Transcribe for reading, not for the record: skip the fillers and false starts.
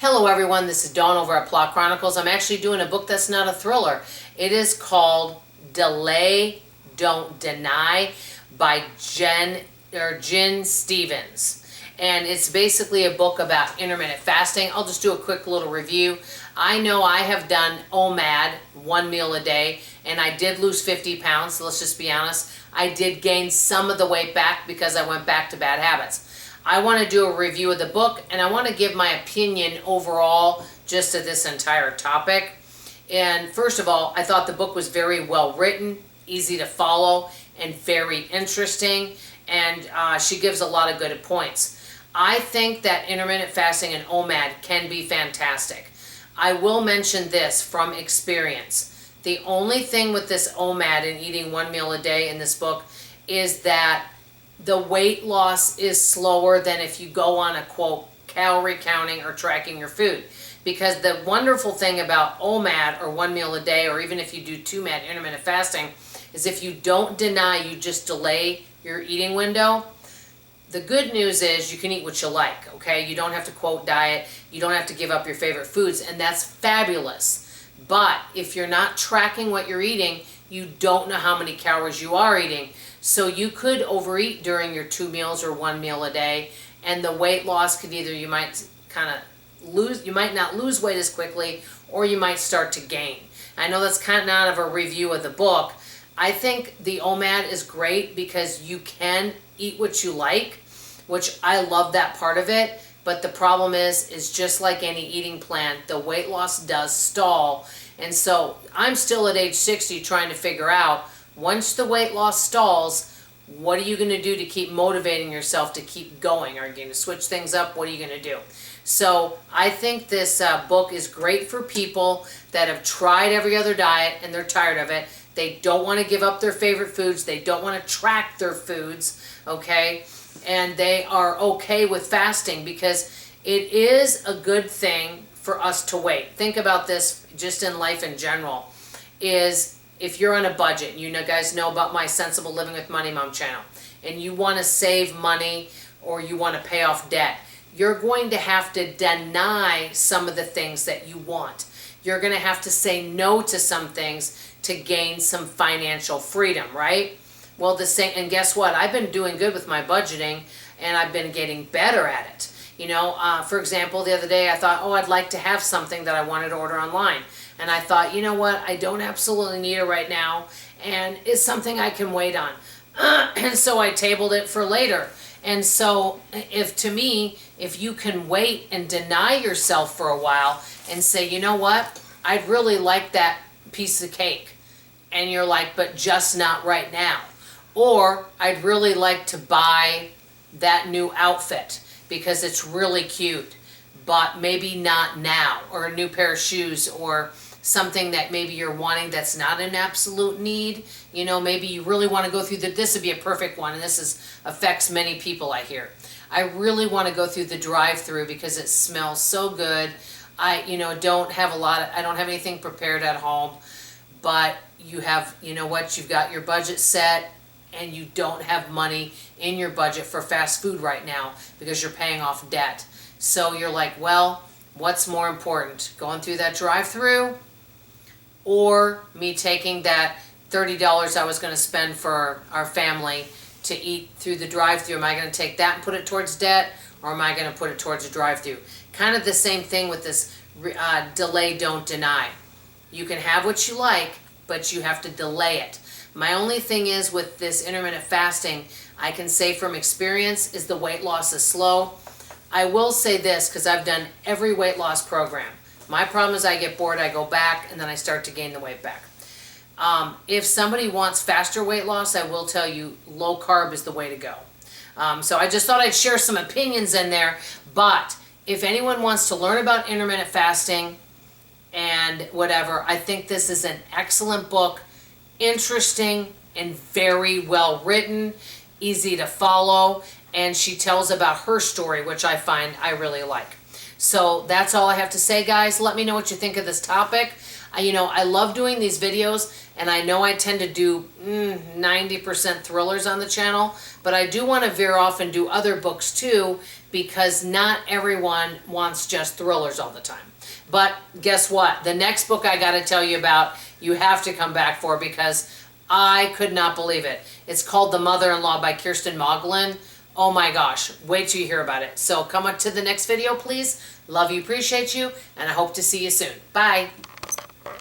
Hello everyone, this is Dawn over at Plot Chronicles. I'm actually doing a book that's not a thriller. It is called Delay, Don't Deny by Jen Stevens. And it's basically a book about intermittent fasting. I'll just do a quick little review. I know I have done OMAD, 1 meal a day, and I did lose 50 pounds, so let's just be honest. I did gain some of the weight back because I went back to bad habits. I want to do a review of the book, and I want to give my opinion overall just to this entire topic. And first of all, I thought the book was very well written, easy to follow, and very interesting, and she gives a lot of good points. I think that intermittent fasting and OMAD can be fantastic. I will mention this from experience. The only thing with this OMAD and eating 1 meal a day in this book is that the weight loss is slower than if you go on a quote calorie counting or tracking your food. Because the wonderful thing about OMAD or 1 meal a day, or even if you do 2MAD intermittent fasting, is if you don't deny, you just delay your eating window. The good news is you can eat what you like, okay? You don't have to quote diet, you don't have to give up your favorite foods, and that's fabulous. But if you're not tracking what you're eating, you don't know how many calories you are eating. So you could overeat during your 2 meals or 1 meal a day, and the weight loss could either, you might not lose weight as quickly, or you might start to gain. I know that's kind of a review of the book. I think the OMAD is great because you can eat what you like, which I love that part of it. But the problem is just like any eating plan, the weight loss does stall. And so I'm still at age 60 trying to figure out, once the weight loss stalls, what are you going to do to keep motivating yourself to keep going? Are you going to switch things up? What are you going to do? So I think this book is great for people that have tried every other diet and they're tired of it. They don't want to give up their favorite foods. They don't want to track their foods, okay? And they are okay with fasting because it is a good thing for us to wait. Think about this just in life in general, is if you're on a budget, you guys know about my Sensible Living with Money Mom channel, and you want to save money or you want to pay off debt, you're going to have to deny some of the things that you want. You're going to have to say no to some things to gain some financial freedom, right? Well, and guess what? I've been doing good with my budgeting, and I've been getting better at it. For example, the other day I thought, I'd like to have something that I wanted to order online. And I thought, you know what, I don't absolutely need it right now, and it's something I can wait on. And so I tabled it for later. And so if you can wait and deny yourself for a while and say, you know what, I'd really like that piece of cake. And you're like, but just not right now. Or I'd really like to buy that new outfit because it's really cute, but maybe not now. Or a new pair of shoes, or something that maybe you're wanting that's not an absolute need. Maybe you really want to go through this would be a perfect one, and this affects many people, I hear. I really want to go through the drive-through because it smells so good. I don't have anything prepared at home, but you've got your budget set, and you don't have money in your budget for fast food right now because you're paying off debt. So you're like, well, what's more important, going through that drive-through or me taking that $30 I was going to spend for our family to eat through the drive-through? Am I going to take that and put it towards debt, or am I going to put it towards a drive-through? Kind of the same thing with this delay, don't deny. You can have what you like, but you have to delay it. My only thing is with this intermittent fasting, I can say from experience, is the weight loss is slow. I will say this because I've done every weight loss program. My problem is I get bored, I go back, and then I start to gain the weight back. If somebody wants faster weight loss, I will tell you low carb is the way to go. So I just thought I'd share some opinions in there. But if anyone wants to learn about intermittent fasting and whatever, I think this is an excellent book. Interesting and very well written, easy to follow, and she tells about her story, which I find I really like. So that's all I have to say, guys. Let me know what you think of this topic. I love doing these videos, and I know I tend to do 90% thrillers on the channel, but I do want to veer off and do other books too, because not everyone wants just thrillers all the time. But guess what? The next book I got to tell you about, you have to come back for, because I could not believe it. It's called The Mother-in-Law by Kirsten Moglen. Oh my gosh, wait till you hear about it. So come up to the next video, please. Love you, appreciate you, and I hope to see you soon. Bye.